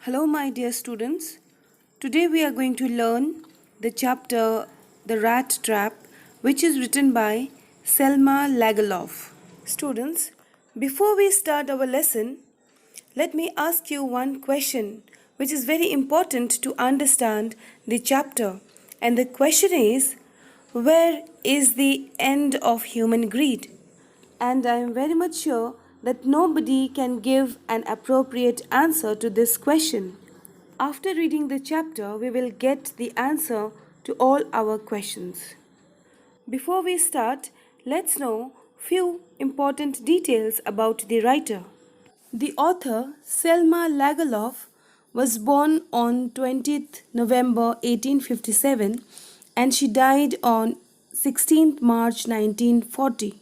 Hello, my dear students. Today we are going to learn the chapter The Rat Trap, which is written by Selma Lagerlof. Students, before we start our lesson, let me ask you one question which is very important to understand the chapter. And the question is, where is the end of human greed? And I am very much sure that nobody can give an appropriate answer to this question. After reading the chapter, we will get the answer to all our questions. Before we start, let's know few important details about the writer. The author, Selma Lagerlof, was born on 20th November 1857 and she died on 16th March 1940.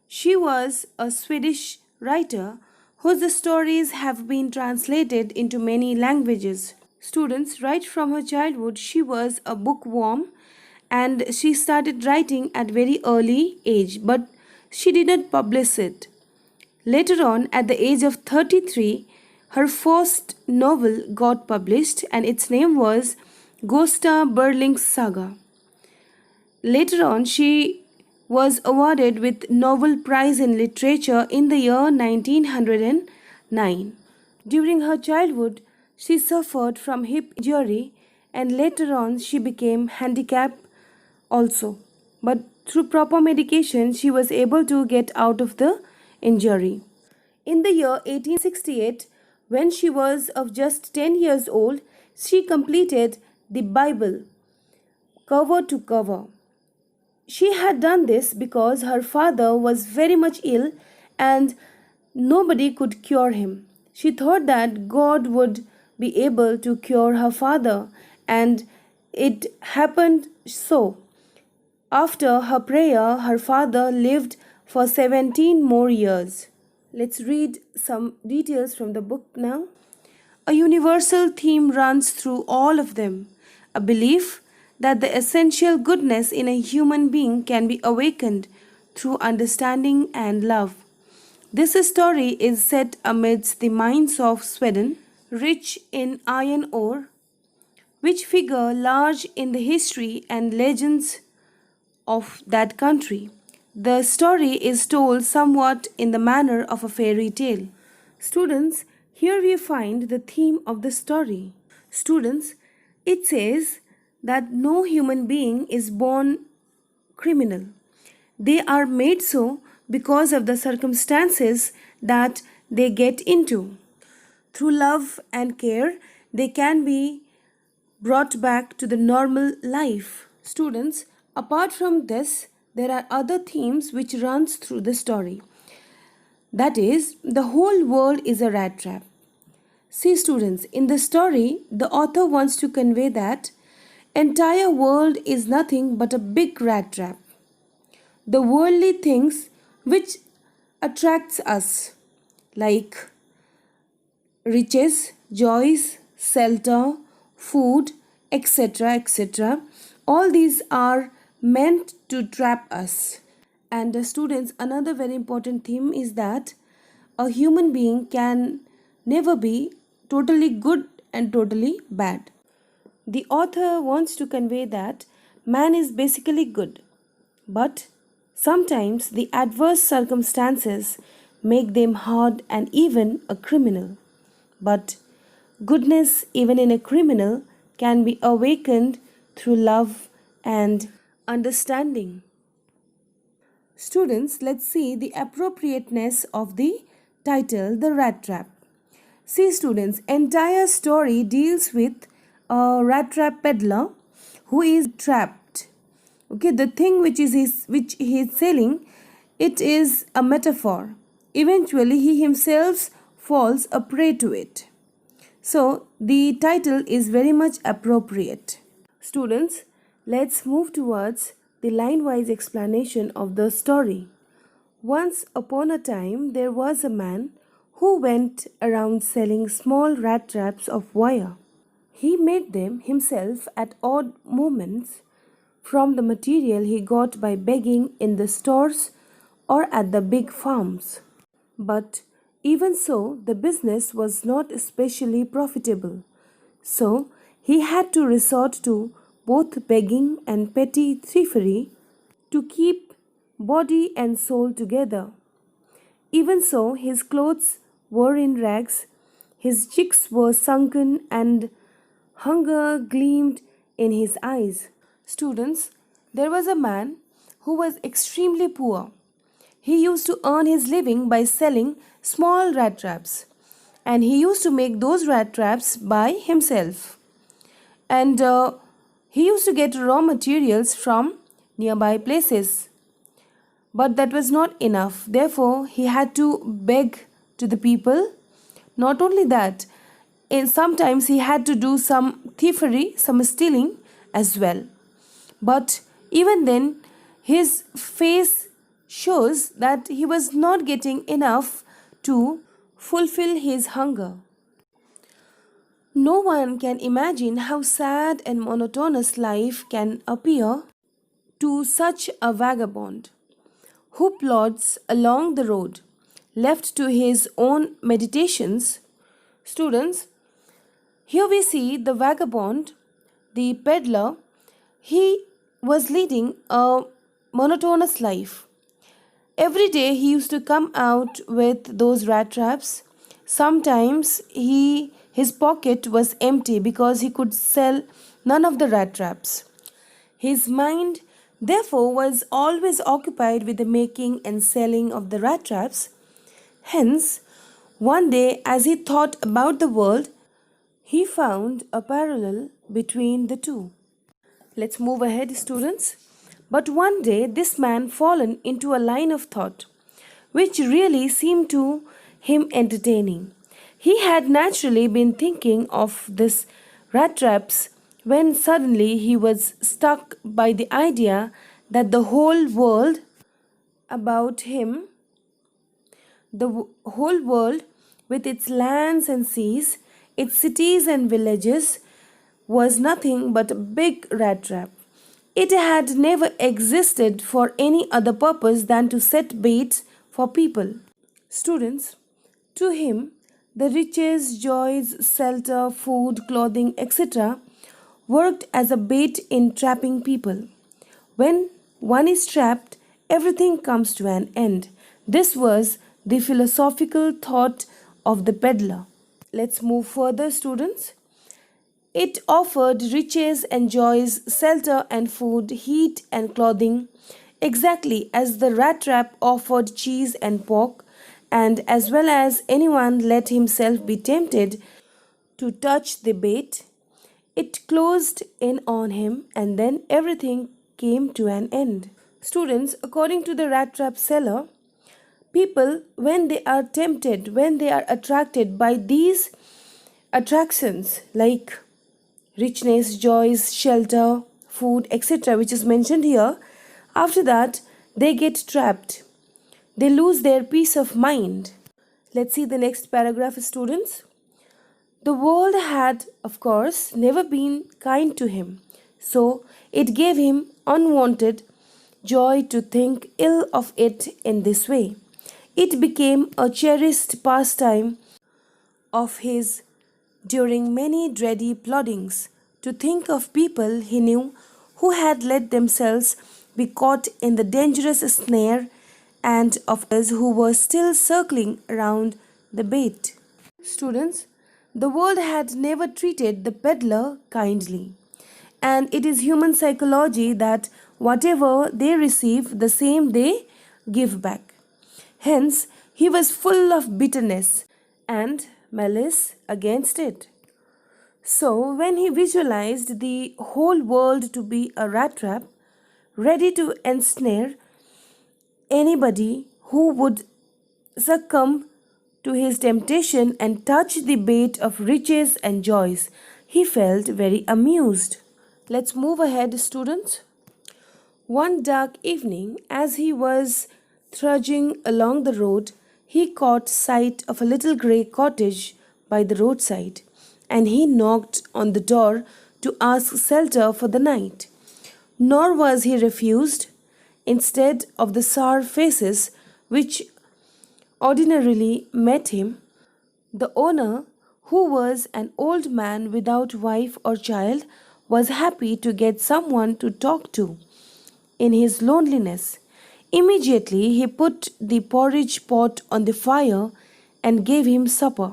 She was a Swedish writer whose stories have been translated into many languages. Students, right from her childhood, she was a bookworm and she started writing at very early age, but she did not publish it. Later on, at the age of 33, her first novel got published and its name was Gösta Berling's Saga. Later on, she was awarded with Nobel Prize in Literature in the year 1909. During her childhood, she suffered from hip injury and later on she became handicapped also. But through proper medication, she was able to get out of the injury. In the year 1868, when she was of just 10 years old, she completed the Bible cover to cover. She had done this because her father was very much ill and nobody could cure him. She thought that God would be able to cure her father, and it happened so. After her prayer, her father lived for 17 more years. Let's read some details from the book now. A universal theme runs through all of them, a belief that the essential goodness in a human being can be awakened through understanding and love. This story is set amidst the mines of Sweden, rich in iron ore, which figure large in the history and legends of that country. The story is told somewhat in the manner of a fairy tale. Students, here we find the theme of the story. Students, it says that no human being is born criminal. They are made so because of the circumstances that they get into. Through love and care, they can be brought back to the normal life. Students, apart from this, there are other themes which runs through the story. That is, the whole world is a rat trap. See students, in the story, the author wants to convey that entire world is nothing but a big rat trap. The worldly things which attracts us, like riches, joys, shelter, food, etc., etc., all these are meant to trap us. And students, another very important theme is that a human being can never be totally good and totally bad. The author wants to convey that man is basically good, but sometimes the adverse circumstances make them hard and even a criminal. But goodness, even in a criminal, can be awakened through love and understanding. Students, let's see the appropriateness of the title, The Rat Trap. See students, entire story deals with a rat trap peddler who is trapped. Okay, the thing which he is selling, it is a metaphor. Eventually, he himself falls a prey to it. So, the title is very much appropriate. Students, let's move towards the line-wise explanation of the story. Once upon a time, there was a man who went around selling small rat traps of wire. He made them himself at odd moments from the material he got by begging in the stores or at the big farms. But Even so, the business was not especially profitable. So, he had to resort to both begging and petty thievery to keep body and soul together. Even so, his clothes were in rags, his cheeks were sunken, and hunger gleamed in his eyes. Students, there was a man who was extremely poor. He used to earn his living by selling small rat traps, and he used to make those rat traps by himself. And he used to get raw materials from nearby places. But that was not enough. Therefore, he had to beg to the people. Not only that, sometimes he had to do some thievery, some stealing as well. But even then, his face shows that he was not getting enough to fulfill his hunger. No one can imagine how sad and monotonous life can appear to such a vagabond who plods along the road, left to his own meditations. Students, here we see the vagabond, the peddler. He was leading a monotonous life. Every day he used to come out with those rat traps. Sometimes his pocket was empty because he could sell none of the rat traps. His mind, therefore, was always occupied with the making and selling of the rat traps. Hence, one day, as he thought about the world, he found a parallel between the two. Let's move ahead, students. But one day, this man fallen into a line of thought, which really seemed to him entertaining. He had naturally been thinking of this rat traps when suddenly he was struck by the idea that the whole world about him, whole world with its lands and seas, its cities and villages, was nothing but a big rat trap. It had never existed for any other purpose than to set baits for people. Students, to him, the riches, joys, shelter, food, clothing, etc., worked as a bait in trapping people. When one is trapped, everything comes to an end. This was the philosophical thought of the peddler. Let's move further, students. It offered riches and joys, shelter and food, heat and clothing, exactly as the rat trap offered cheese and pork, and as well as anyone let himself be tempted to touch the bait, it closed in on him and then everything came to an end. Students, according to the rat trap seller, people, when they are tempted, when they are attracted by these attractions like richness, joys, shelter, food, etc., which is mentioned here, after that they get trapped. They lose their peace of mind. Let's see the next paragraph, students. The world had, of course, never been kind to him, so it gave him unwanted joy to think ill of it in this way. It became a cherished pastime of his during many dreary ploddings to think of people he knew who had let themselves be caught in the dangerous snare and of others who were still circling around the bait. Students, the world had never treated the peddler kindly, and it is human psychology that whatever they receive, the same they give back. Hence, he was full of bitterness and malice against it. So, when he visualized the whole world to be a rat trap, ready to ensnare anybody who would succumb to his temptation and touch the bait of riches and joys, he felt very amused. Let's move ahead, students. One dark evening, as he was trudging along the road, he caught sight of a little grey cottage by the roadside, and he knocked on the door to ask shelter for the night. Nor was he refused. Instead of the sour faces which ordinarily met him, the owner, who was an old man without wife or child, was happy to get someone to talk to in his loneliness. Immediately he put the porridge pot on the fire and gave him supper.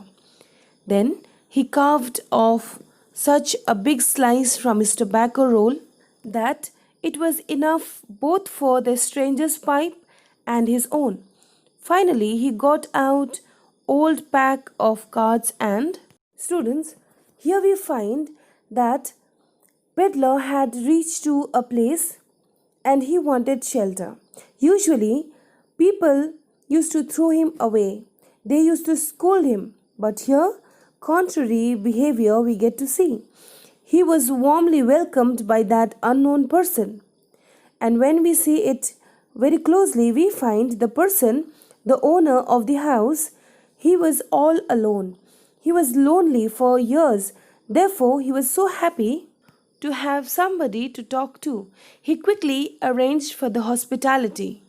Then he carved off such a big slice from his tobacco roll that it was enough both for the stranger's pipe and his own. Finally, he got out old pack of cards and students. Here we find that peddler had reached to a place and he wanted shelter. Usually, people used to throw him away. They used to scold him. But here, contrary behavior we get to see. He was warmly welcomed by that unknown person. And when we see it very closely, we find the person, the owner of the house, he was all alone. He was lonely for years. Therefore, he was so happy to have somebody to talk to. He quickly arranged for the hospitality.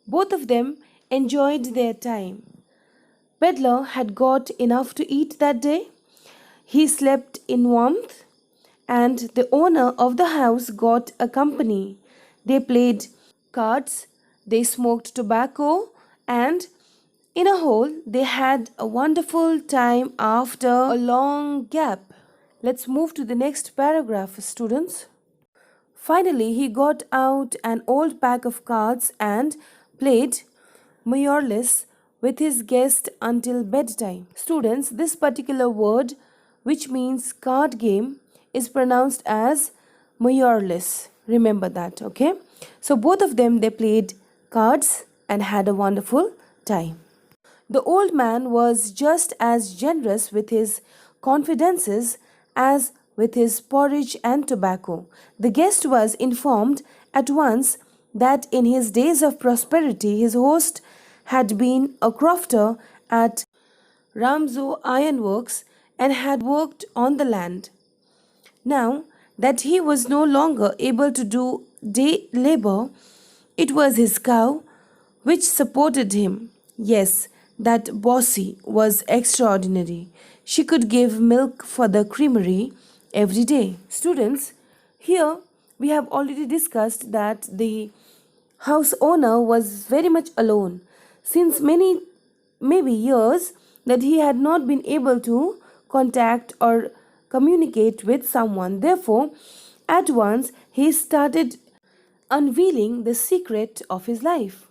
Both of them enjoyed their time. Peddler had got enough to eat that day. He slept in warmth, and the owner of the house got a company. They played cards, they smoked tobacco, and in a whole, they had a wonderful time after a long gap. Let's move to the next paragraph, students. Finally, he got out an old pack of cards and played Majorless with his guest until bedtime. Students, this particular word, which means card game, is pronounced as Majorless. Remember that, okay? So both of them, they played cards and had a wonderful time. The old man was just as generous with his confidences as with his porridge and tobacco. The guest was informed at once that in his days of prosperity his host had been a crofter at Ramzo Ironworks and had worked on the land. Now that he was no longer able to do day labor, it was his cow which supported him. Yes, that Bossy was extraordinary. She could give milk for the creamery every day. Students, here we have already discussed that the house owner was very much alone since many maybe years that he had not been able to contact or communicate with someone. Therefore, at once he started unveiling the secret of his life.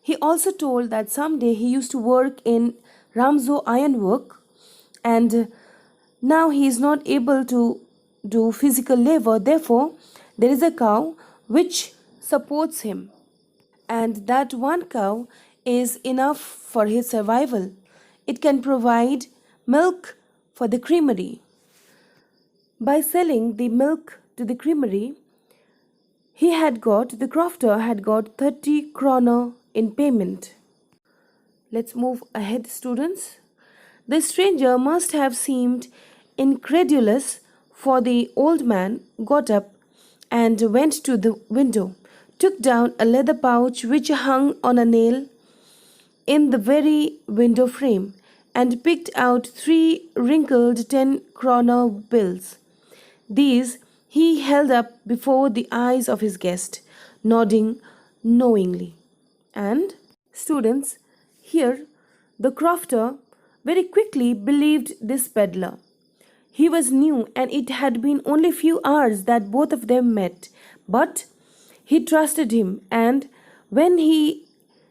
He also told that someday he used to work in Ramzo Ironwork and now he is not able to do physical labor. Therefore, there is a cow which supports him, and that one cow is enough for his survival. It can provide milk for the creamery. By selling the milk to the creamery, the crofter had got 30 kroner in payment. Let's move ahead, students. The stranger must have seemed incredulous, for the old man got up and went to the window, took down a leather pouch which hung on a nail in the very window frame, and picked out 3 wrinkled 10 kroner bills. These he held up before the eyes of his guest, nodding knowingly. And, students, here the crofter very quickly believed this peddler. He was new and it had been only few hours that both of them met, but he trusted him, and when he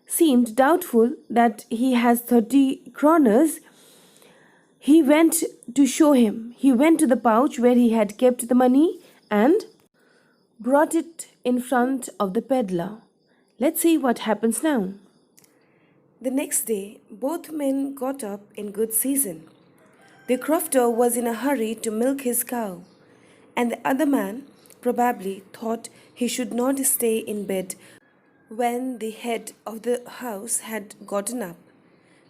seemed doubtful that he has 30 kroners, he went to show him. He went to the pouch where he had kept the money and brought it in front of the peddler. Let's see what happens now. The next day, both men got up in good season. The crofter was in a hurry to milk his cow, and the other man probably thought he should not stay in bed when the head of the house had gotten up.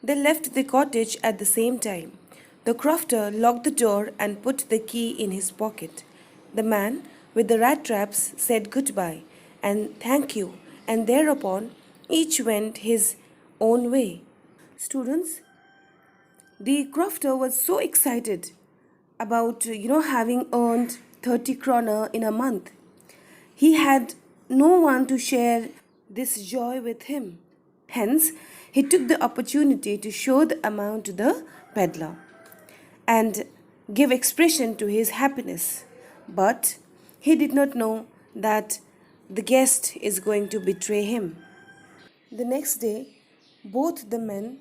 They left the cottage at the same time. The crofter locked the door and put the key in his pocket. The man with the rat traps said goodbye and thank you, and thereupon each went his own way. Students, the crofter was so excited about having earned 30 kroner in a month. He had no one to share this joy with him. Hence, he took the opportunity to show the amount to the peddler and give expression to his happiness. But he did not know that the guest is going to betray him. The next day, both the men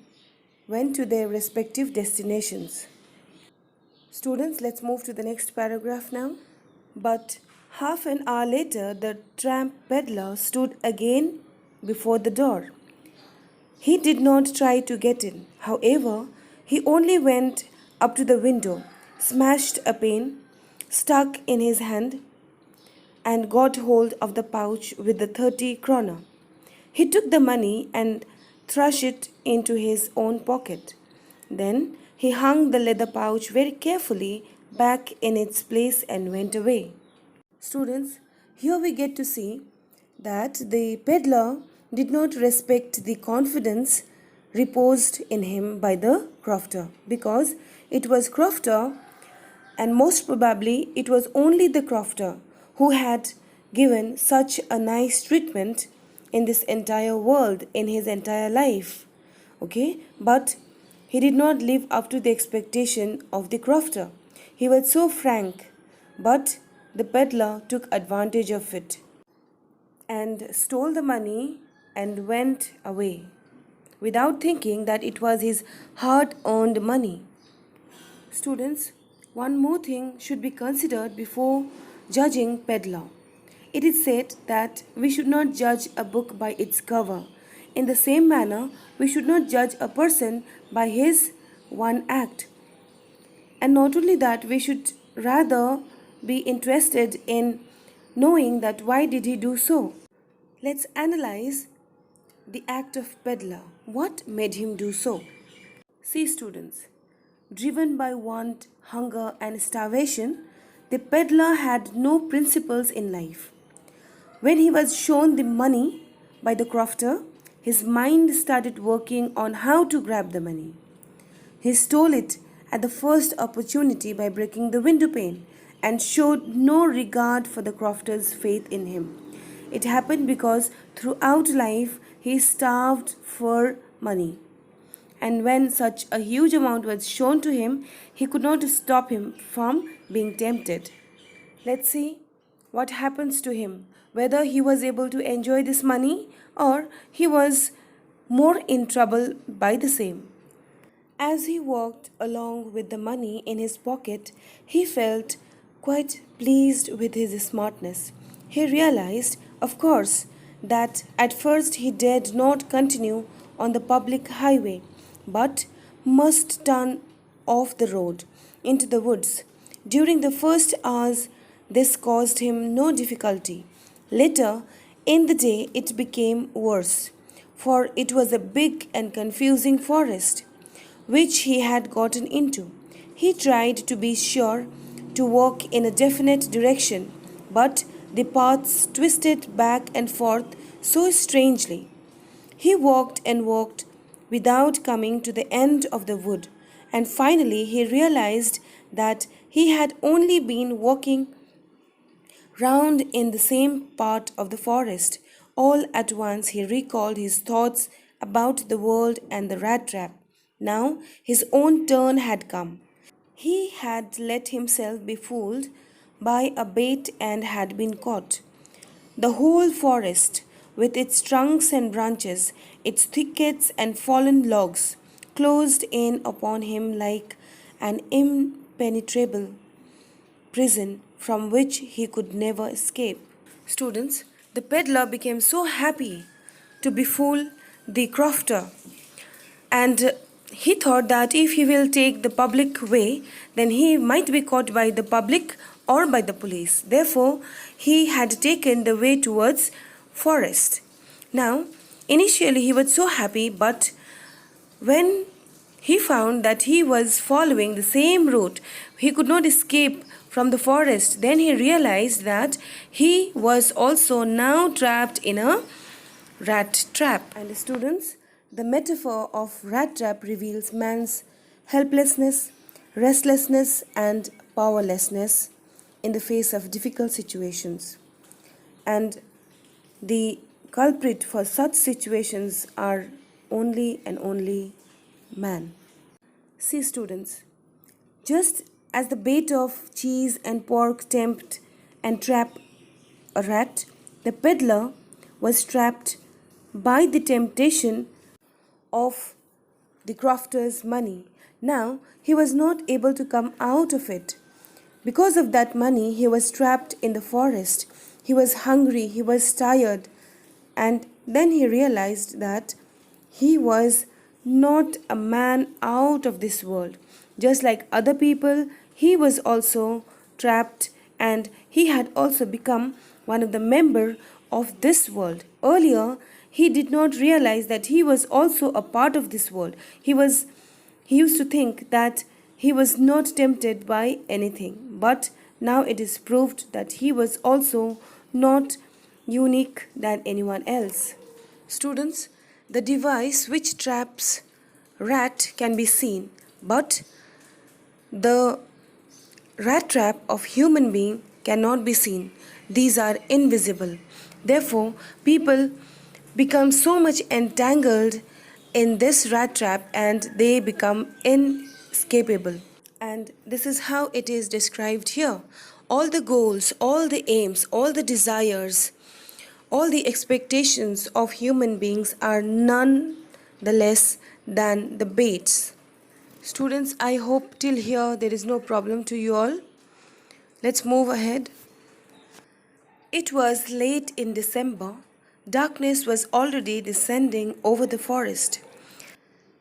went to their respective destinations. Students, let's move to the next paragraph now. But half an hour later, the tramp peddler stood again before the door. He did not try to get in. However, he only went up to the window, smashed a pane, stuck in his hand, and got hold of the pouch with the 30 kroner. He took the money and thrust it into his own pocket. Then he hung the leather pouch very carefully back in its place and went away. Students, here we get to see that the peddler did not respect the confidence reposed in him by the crofter, because it was crofter, and most probably it was only the crofter who had given such a nice treatment in this entire world, in his entire life. Okay, but he did not live up to the expectation of the crofter. He was so frank, but the peddler took advantage of it and stole the money and went away without thinking that it was his hard-earned money. Students, one more thing should be considered before judging peddler. It is said that we should not judge a book by its cover. In the same manner, we should not judge a person by his one act. And not only that, we should rather be interested in knowing that why did he do so. Let's analyze the act of peddler. What made him do so? See, students, driven by want, hunger and starvation, the peddler had no principles in life. When he was shown the money by the crofter, his mind started working on how to grab the money. He stole it at the first opportunity by breaking the window pane and showed no regard for the crofter's faith in him. It happened because throughout life he starved for money. And when such a huge amount was shown to him, he could not stop him from being tempted. Let's see what happens to him, whether he was able to enjoy this money or he was more in trouble by the same. As he walked along with the money in his pocket, he felt quite pleased with his smartness. He realized, of course, that at first he dared not continue on the public highway, but must turn off the road into the woods. During the first hours, this caused him no difficulty. Later in the day, it became worse, for it was a big and confusing forest which he had gotten into. He tried to be sure to walk in a definite direction, but the paths twisted back and forth so strangely. He walked and walked without coming to the end of the wood, and finally he realized that he had only been walking round in the same part of the forest. All at once he recalled his thoughts about the world and the rat trap. Now his own turn had come. He had let himself be fooled by a bait and had been caught. The whole forest, with its trunks and branches, its thickets and fallen logs, closed in upon him like an impenetrable prison from which he could never escape. Students, the peddler became so happy to befool the crofter, and he thought that if he will take the public way, then he might be caught by the public or by the police. Therefore, he had taken the way towards forest. Now, initially he was so happy, but when he found that he was following the same route, he could not escape from the forest. Then he realized that he was also now trapped in a rat trap. And students, The metaphor of rat trap reveals man's helplessness, restlessness, and powerlessness in the face of difficult situations. And the culprit for such situations are only and only man. See, students, just as the bait of cheese and pork tempt and trap a rat, the peddler was trapped by the temptation of the crofter's money. Now he was not able to come out of it. Because of that money, he was trapped in the forest. He was hungry, he was tired, and then he realized that he was not a man out of this world. Just like other people, he was also trapped, and he had also become one of the members of this world. Earlier, he did not realize that he was also a part of this world. He used to think that he was not tempted by anything, but now it is proved that he was also not unique than anyone else. Students, the device which traps rat can be seen, but the rat trap of human being cannot be seen. These are invisible. Therefore, people become so much entangled in this rat trap and they become inescapable. And this is how it is described here. All the goals, all the aims, all the desires, all the expectations of human beings are none the less than the baits. Students, I hope till here there is no problem to you all. Let's move ahead. It was late in December. Darkness was already descending over the forest.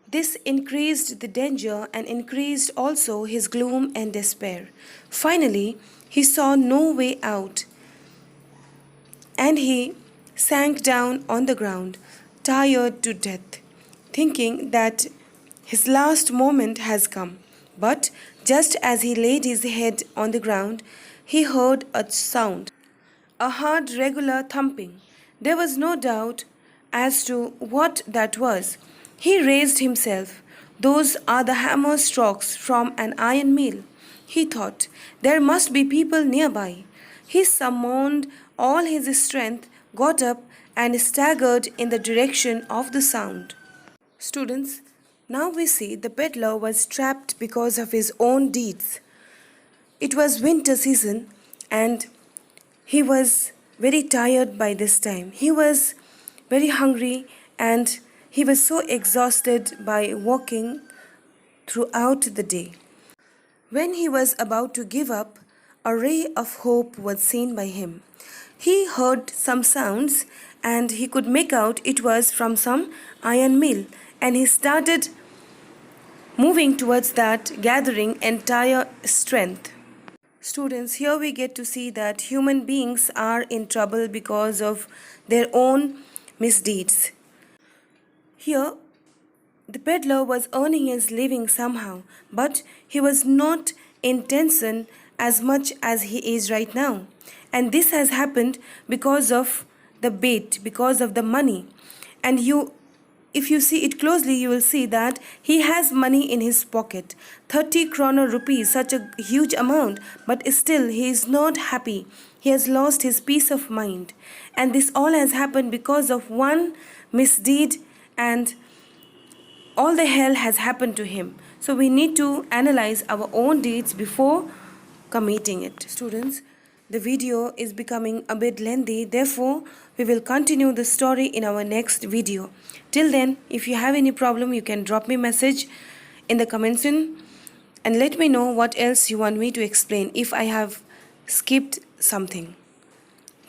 This increased the danger and increased also his gloom and despair. Finally, he saw no way out, and he sank down on the ground, tired to death, thinking that his last moment has come. But just as he laid his head on the ground, he heard a sound, a hard, regular thumping. There was no doubt as to what that was. He raised himself. Those are the hammer strokes from an iron mill. He thought, there must be people nearby. He summoned all his strength, got up, and staggered in the direction of the sound. Students, now we see the peddler was trapped because of his own deeds. It was winter season and he was very tired by this time. He was very hungry and he was so exhausted by walking throughout the day. When he was about to give up, a ray of hope was seen by him. He heard some sounds and he could make out it was from some iron mill, and he started moving towards that, gathering entire strength. Students, here we get to see that human beings are in trouble because of their own misdeeds. Here, the peddler was earning his living somehow, but he was not in tension as much as he is right now. And this has happened because of the bait, because of the money. And if you see it closely, you will see that he has money in his pocket, 30 kroner rupees, such a huge amount, but still he is not happy. He has lost his peace of mind. And this all has happened because of one misdeed, and all the hell has happened to him. So we need to analyze our own deeds before committing it. Students, the video is becoming a bit lengthy, therefore we will continue the story in our next video. Till then, if you have any problem, you can drop me a message in the comments and let me know what else you want me to explain if I have skipped something.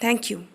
Thank you.